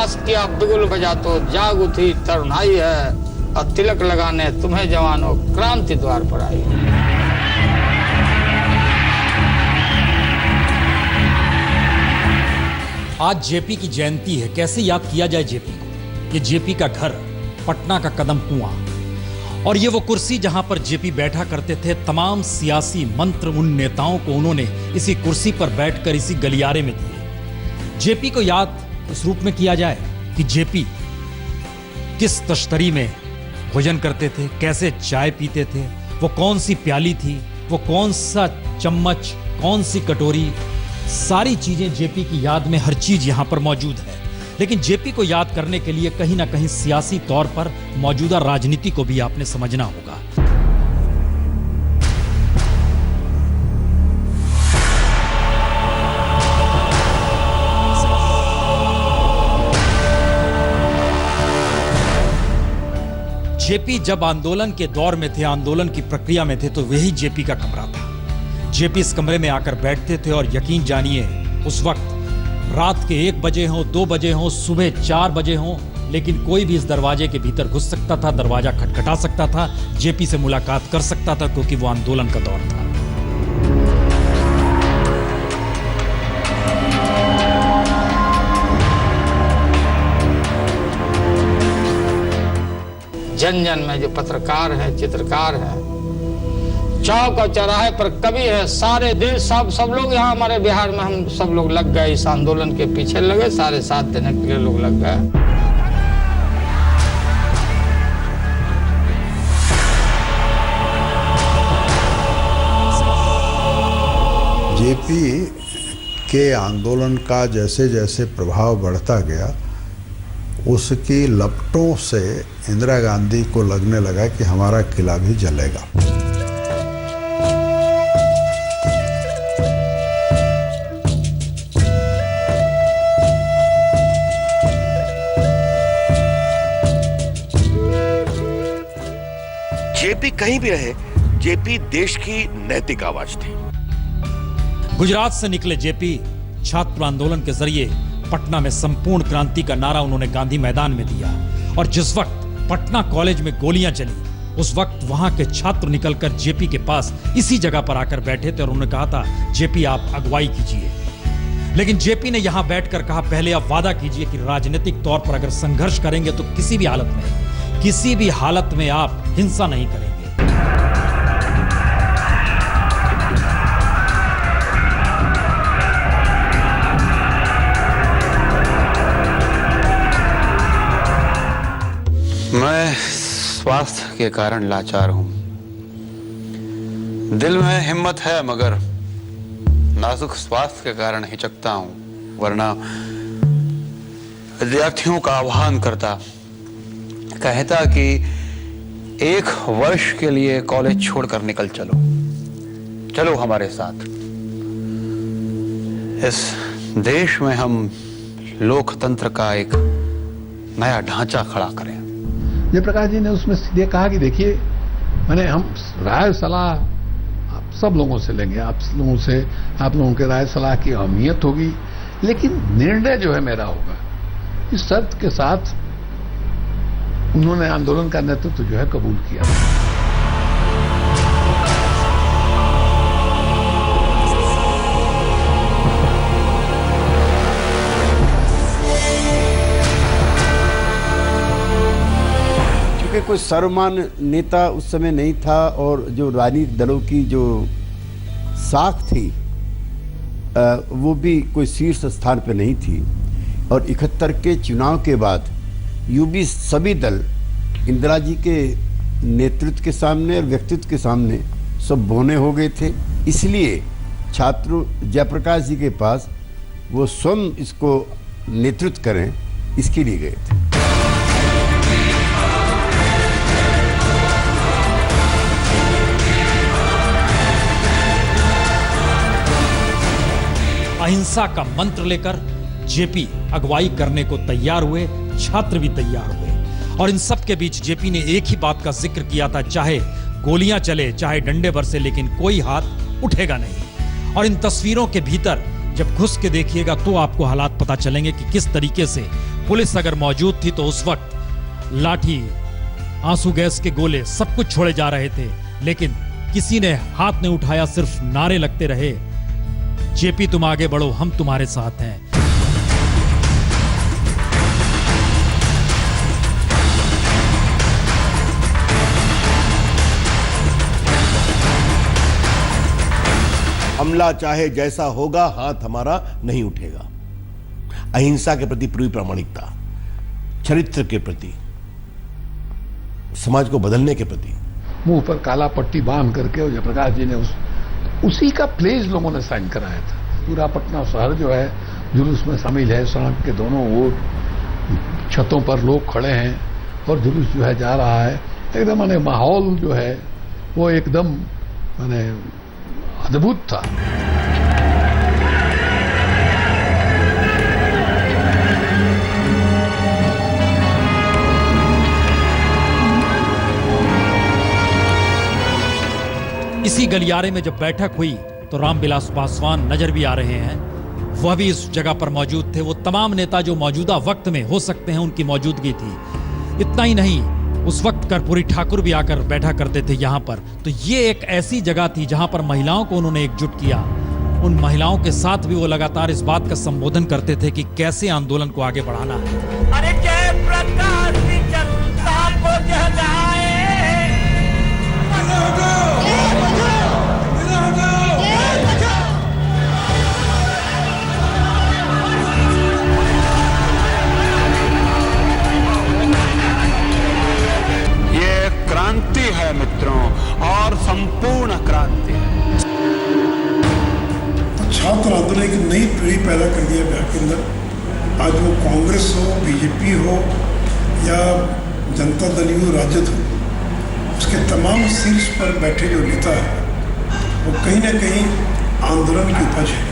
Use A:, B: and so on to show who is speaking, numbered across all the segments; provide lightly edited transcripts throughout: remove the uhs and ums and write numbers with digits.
A: प्रयास किया बिगुल बजा तो जाग उठी तरुणाई है, और तिलक लगाने तुम्हें जवानों क्रांति द्वार पर आई।
B: आज जेपी की जयंती है, कैसे याद किया जाए जेपी को। ये जेपी का घर, पटना का कदम कुआं, और ये वो कुर्सी जहां पर जेपी बैठा करते थे। तमाम सियासी मंत्र उन नेताओं को उन्होंने इसी कुर्सी पर बैठकर इसी गलियारे में दिए। जेपी को याद इस रूप में किया जाए कि जेपी किस तश्तरी में भोजन करते थे, कैसे चाय पीते थे, वो कौन सी प्याली थी, वो कौन सा चम्मच, कौन सी कटोरी, सारी चीजें जेपी की याद में हर चीज यहां पर मौजूद है। लेकिन जेपी को याद करने के लिए कहीं ना कहीं सियासी तौर पर मौजूदा राजनीति को भी आपने समझना होगा। जेपी जब आंदोलन के दौर में थे, आंदोलन की प्रक्रिया में थे, तो वही जेपी का कमरा था। जेपी इस कमरे में आकर बैठते थे और यकीन जानिए उस वक्त रात के 1 बजे हो, 2 बजे हो, सुबह 4 बजे हो, लेकिन कोई भी इस दरवाजे के भीतर घुस सकता था, दरवाजा खटखटा सकता था, जेपी से मुलाकात कर सकता था, क्योंकि वो आंदोलन का दौर था।
A: जन जन में जो पत्रकार है, चित्रकार है, चौक और चौराहे पर कवि है, सारे देश सब लोग यहाँ हमारे बिहार में हम सब लोग लग गए, इस आंदोलन के पीछे लगे, सारे साथ देने के लिए लोग लग गए।
C: जेपी के आंदोलन का जैसे जैसे प्रभाव बढ़ता गया, उसकी लपटों से इंदिरा गांधी को लगने लगा कि हमारा किला भी जलेगा।
D: जेपी कहीं भी रहे, जेपी देश की नैतिक आवाज थी।
B: गुजरात से निकले जेपी छात्र आंदोलन के जरिए पटना में संपूर्ण क्रांति का नारा उन्होंने गांधी मैदान में दिया, और जिस वक्त पटना कॉलेज में गोलियां चली, उस वक्त वहां के छात्र निकलकर जेपी के पास इसी जगह पर आकर बैठे थे और उन्होंने कहा था जेपी आप अगुवाई कीजिए। लेकिन जेपी ने यहां बैठकर कहा पहले आप वादा कीजिए कि राजनीतिक तौर पर अगर संघर्ष करेंगे तो किसी भी हालत में आप हिंसा नहीं करेंगे।
E: मैं स्वास्थ्य के कारण लाचार हूं। दिल में हिम्मत है मगर नाजुक स्वास्थ्य के कारण हिचकता हूं, वरना विद्यार्थियों का आह्वान करता, कहता कि 1 वर्ष के लिए कॉलेज छोड़कर निकल चलो हमारे साथ। इस देश में हम लोकतंत्र का एक नया ढांचा खड़ा करें।
F: जयप्रकाश जी ने उसमें सीधे कहा कि देखिए, मैंने हम राय सलाह आप सब लोगों से लेंगे, आप लोगों के राय सलाह की अहमियत होगी, लेकिन निर्णय जो है मेरा होगा। इस शर्त के साथ उन्होंने आंदोलन का नेतृत्व जो है कबूल किया।
G: क्योंकि कोई सर्वमान्य नेता उस समय नहीं था, और जो राजनीतिक दलों की जो साख थी वो भी कोई शीर्ष स्थान पर नहीं थी। और 71 के चुनाव के बाद यूपी सभी दल इंदिरा जी के नेतृत्व के सामने और व्यक्तित्व के सामने सब बौने हो गए थे। इसलिए छात्र जयप्रकाश जी के पास वो स्वयं इसको नेतृत्व करें, इसके लिए गए थे।
B: अहिंसा का मंत्र लेकर जेपी अगुवाई करने को तैयार हुए, छात्र भी तैयार हुए, और इन सब के बीच जेपी ने एक ही बात का जिक्र किया था, चाहे गोलियां चले, चाहे डंडे बरसे, लेकिन कोई हाथ उठेगा नहीं। और इन तस्वीरों के भीतर जब घुस के देखिएगा तो आपको हालात पता चलेंगे कि किस तरीके से पुलिस अगर मौजूद थी तो उस वक्त लाठी, आंसू गैस के गोले सब कुछ छोड़े जा रहे थे, लेकिन किसी ने हाथ नहीं उठाया, सिर्फ नारे लगते रहे, जेपी तुम आगे बढ़ो, हम तुम्हारे साथ हैं।
D: हमला चाहे जैसा होगा, हाथ हमारा नहीं उठेगा। अहिंसा के प्रति पूरी प्रामाणिकता, चरित्र के प्रति, समाज को बदलने के प्रति।
F: मुंह पर काला पट्टी बांध करके और जयप्रकाश जी ने उसी का प्लेज लोगों ने साइन कराया था। पूरा पटना शहर जो है जुलूस में शामिल है, सड़क के दोनों ओर छतों पर लोग खड़े हैं और जुलूस जो है जा रहा है। एकदम माने माहौल जो है वो एकदम माने अद्भुत था।
B: इसी गलियारे में जब बैठक हुई तो रामविलास पासवान नजर भी आ रहे हैं, वह भी इस जगह पर मौजूद थे। वो तमाम नेता जो मौजूदा वक्त में हो सकते हैं उनकी मौजूदगी थी। इतना ही नहीं, उस वक्त कर्पूरी ठाकुर भी आकर बैठा करते थे यहाँ पर। तो ये एक ऐसी जगह थी जहाँ पर महिलाओं को उन्होंने एकजुट किया। उन महिलाओं के साथ भी वो लगातार इस बात का संबोधन करते थे कि कैसे आंदोलन को आगे बढ़ाना है।
H: अरे जयप्रकाश की जनता को जगाए,
E: क्रांति है मित्रों, और संपूर्ण क्रांति है।
I: छात्र आंदोलन एक नई पीढ़ी पैदा कर दिया बिहार के अंदर। आज वो कांग्रेस हो, बीजेपी हो या जनता दल हो, राजद हो, उसके तमाम शीर्ष पर बैठे जो नेता है वो कहीं ना कहीं आंदोलन की उपज है।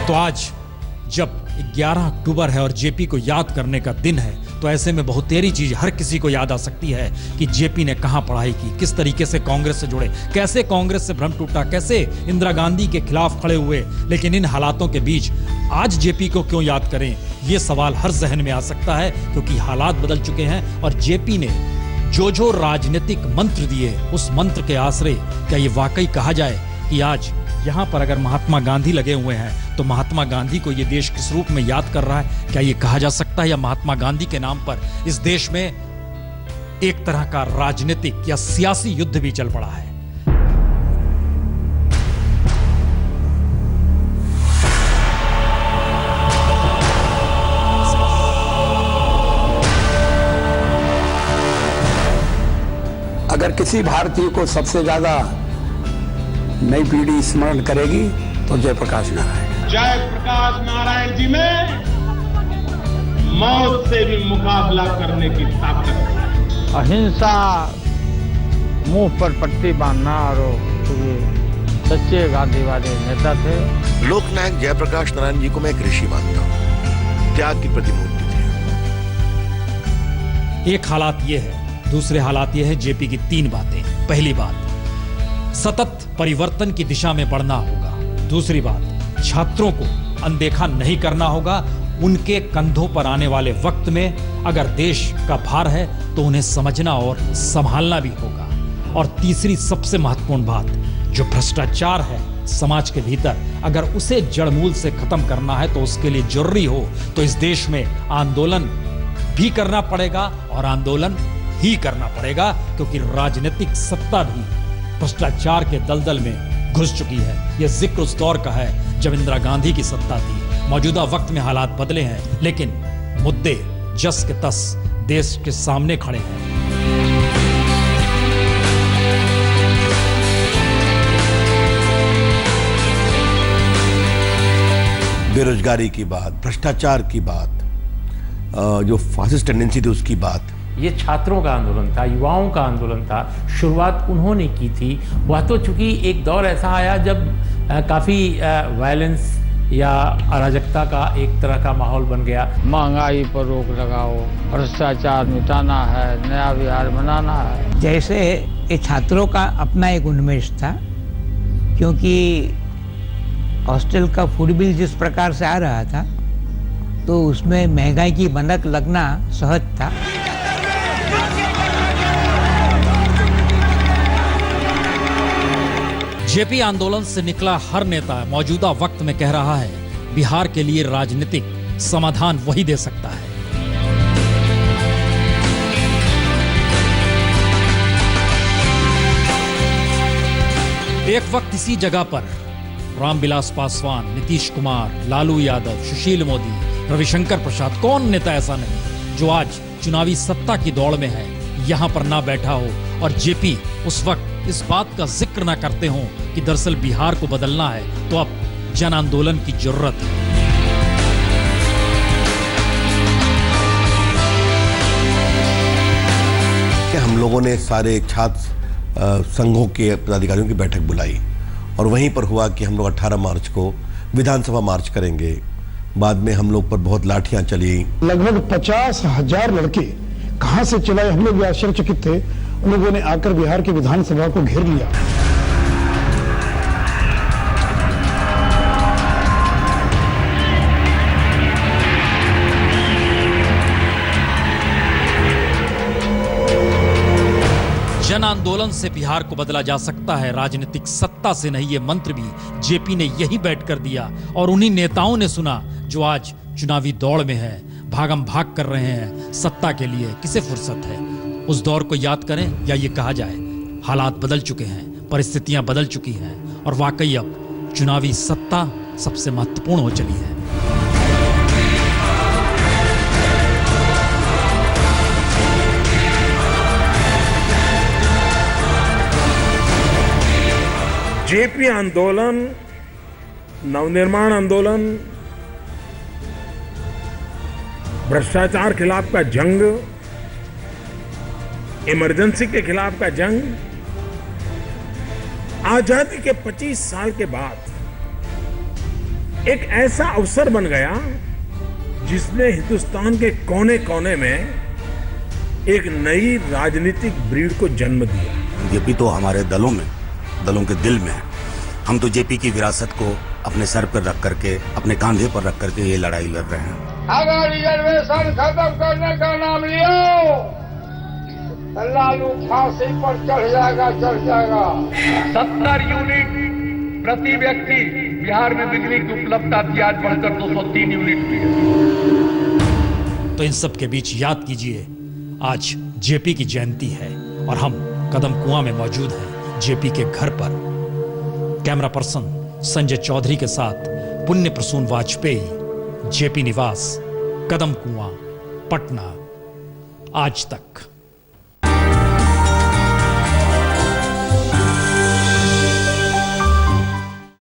B: तो आज जब 11 अक्टूबर है और जेपी को याद करने का दिन है, तो ऐसे में बहुतेरी चीज हर किसी को याद आ सकती है कि जेपी ने कहां पढ़ाई की, किस तरीके से कांग्रेस से जुड़े, कैसे कांग्रेस से भ्रम टूटा, कैसे इंदिरा गांधी के खिलाफ खड़े हुए। लेकिन इन हालातों के बीच आज जेपी को क्यों याद करें, ये सवाल हर जहन में आ सकता है, क्योंकि हालात बदल चुके हैं। और जेपी ने जो राजनीतिक मंत्र दिए, उस मंत्र के आश्रय क्या ये वाकई कहा जाए कि आज यहाँ पर अगर महात्मा गांधी लगे हुए हैं तो महात्मा गांधी को ये देश किस रूप में याद कर रहा है? क्या ये कहा जा सकता है या महात्मा गांधी के नाम पर इस देश में एक तरह का राजनीतिक या सियासी युद्ध भी चल पड़ा है?
J: अगर किसी भारतीय को सबसे ज्यादा नई पीढ़ी स्मरण करेगी तो जयप्रकाश नारायण।
K: जयप्रकाश नारायण जी में मौत से भी मुकाबला करने की ताकत,
A: अहिंसा, मुंह पर पट्टी बांधना, और सच्चे गांधीवादी नेता थे।
D: लोकनायक जयप्रकाश नारायण जी को मैं एक ऋषि मानता हूं, त्याग की प्रतिमूर्ति थे।
B: एक हालात ये है, दूसरे हालात ये है जेपी की 3 बातें। पहली बात, सतत परिवर्तन की दिशा में बढ़ना होगा। दूसरी बात, छात्रों को अनदेखा नहीं करना होगा। उनके कंधों पर आने वाले वक्त में अगर देश का भार है तो उन्हें समझना और संभालना भी होगा। और तीसरी सबसे महत्वपूर्ण बात, जो भ्रष्टाचार है समाज के भीतर, अगर उसे जड़मूल से खत्म करना है तो उसके लिए जरूरी हो तो इस देश में आंदोलन भी करना पड़ेगा, और आंदोलन ही करना पड़ेगा, क्योंकि राजनीतिक सत्ता भी भ्रष्टाचार के दलदल में घुस चुकी है। यह जिक्र उस दौर का है जब इंदिरा गांधी की सत्ता थी। मौजूदा वक्त में हालात बदले हैं, लेकिन मुद्दे जस के तस देश के सामने खड़े हैं।
D: बेरोजगारी की बात, भ्रष्टाचार की बात, जो फासिस्ट टेंडेंसी थी उसकी बात।
L: ये छात्रों का आंदोलन था, युवाओं का आंदोलन था, शुरुआत उन्होंने की थी। वह तो चूंकि एक दौर ऐसा आया जब काफ़ी वायलेंस या अराजकता का एक तरह का माहौल बन गया।
A: महंगाई पर रोक लगाओ, भ्रष्टाचार मिटाना है, नया बिहार बनाना है।
M: जैसे ये छात्रों का अपना एक उन्मेष था, क्योंकि हॉस्टल का फूड बिल जिस प्रकार से आ रहा था तो उसमें महंगाई की भनक लगना सहज था।
B: जेपी आंदोलन से निकला हर नेता मौजूदा वक्त में कह रहा है, बिहार के लिए राजनीतिक समाधान वही दे सकता है। एक वक्त इसी जगह पर रामविलास पासवान, नीतीश कुमार, लालू यादव, सुशील मोदी, रविशंकर प्रसाद, कौन नेता ऐसा नहीं जो आज चुनावी सत्ता की दौड़ में है, यहां पर ना बैठा हो और जेपी उस वक्त इस बात का जिक्र ना करते हो कि दरअसल बिहार को बदलना है तो अब जन आंदोलन की जरूरत है।
D: हम लोगों ने सारे छात्र संघों के पदाधिकारियों की बैठक बुलाई और वहीं पर हुआ कि हम लोग 18 मार्च को विधानसभा मार्च करेंगे। बाद में हम लोग पर बहुत लाठियां चली।
I: लगभग 50,000 लड़के कहां से चलाए, हम लोग भी आश्चर्यचकित थे। उन लोगों ने आकर बिहार की विधानसभा को घेर लिया।
B: जन आंदोलन से बिहार को बदला जा सकता है, राजनीतिक सत्ता से नहीं। ये मंत्र भी जेपी ने यही बैठ कर दिया और उन्हीं नेताओं ने सुना जो आज चुनावी दौड़ में है, भागम भाग कर रहे हैं सत्ता के लिए। किसे फुर्सत है? उस दौर को याद करें या ये कहा जाए हालात बदल चुके हैं, परिस्थितियां बदल चुकी हैं और वाकई अब चुनावी सत्ता सबसे महत्वपूर्ण हो चली है।
K: जेपी आंदोलन, नवनिर्माण आंदोलन, भ्रष्टाचार खिलाफ का जंग, इमरजेंसी के खिलाफ का जंग, आजादी के 25 साल के बाद एक ऐसा अवसर बन गया जिसने हिंदुस्तान के कोने कोने में एक नई राजनीतिक ब्रीड को जन्म दिया।
N: जेपी तो हमारे दलों के दिल में है। हम तो जेपी की विरासत को अपने सर पर रख करके, अपने कांधे पर रख करके ये लड़ाई लड़ रहे हैं।
A: अगर रिजर्वेशन खत्म करने का नाम लियो, लालू फांसी पर चढ़ जाएगा।
K: 70 यूनिट प्रति व्यक्ति बिहार में बिजली की उपलब्धता थी, आज बढ़कर 203 यूनिट हुई है।
B: तो इन सब के बीच याद कीजिए, आज जेपी की जयंती है और हम कदम कुआं में मौजूद हैं, जेपी के घर पर। कैमरा पर्सन संजय चौधरी के साथ पुण्य प्रसून वाजपेयी, जेपी निवास, कदम कुआं, पटना। आज तक।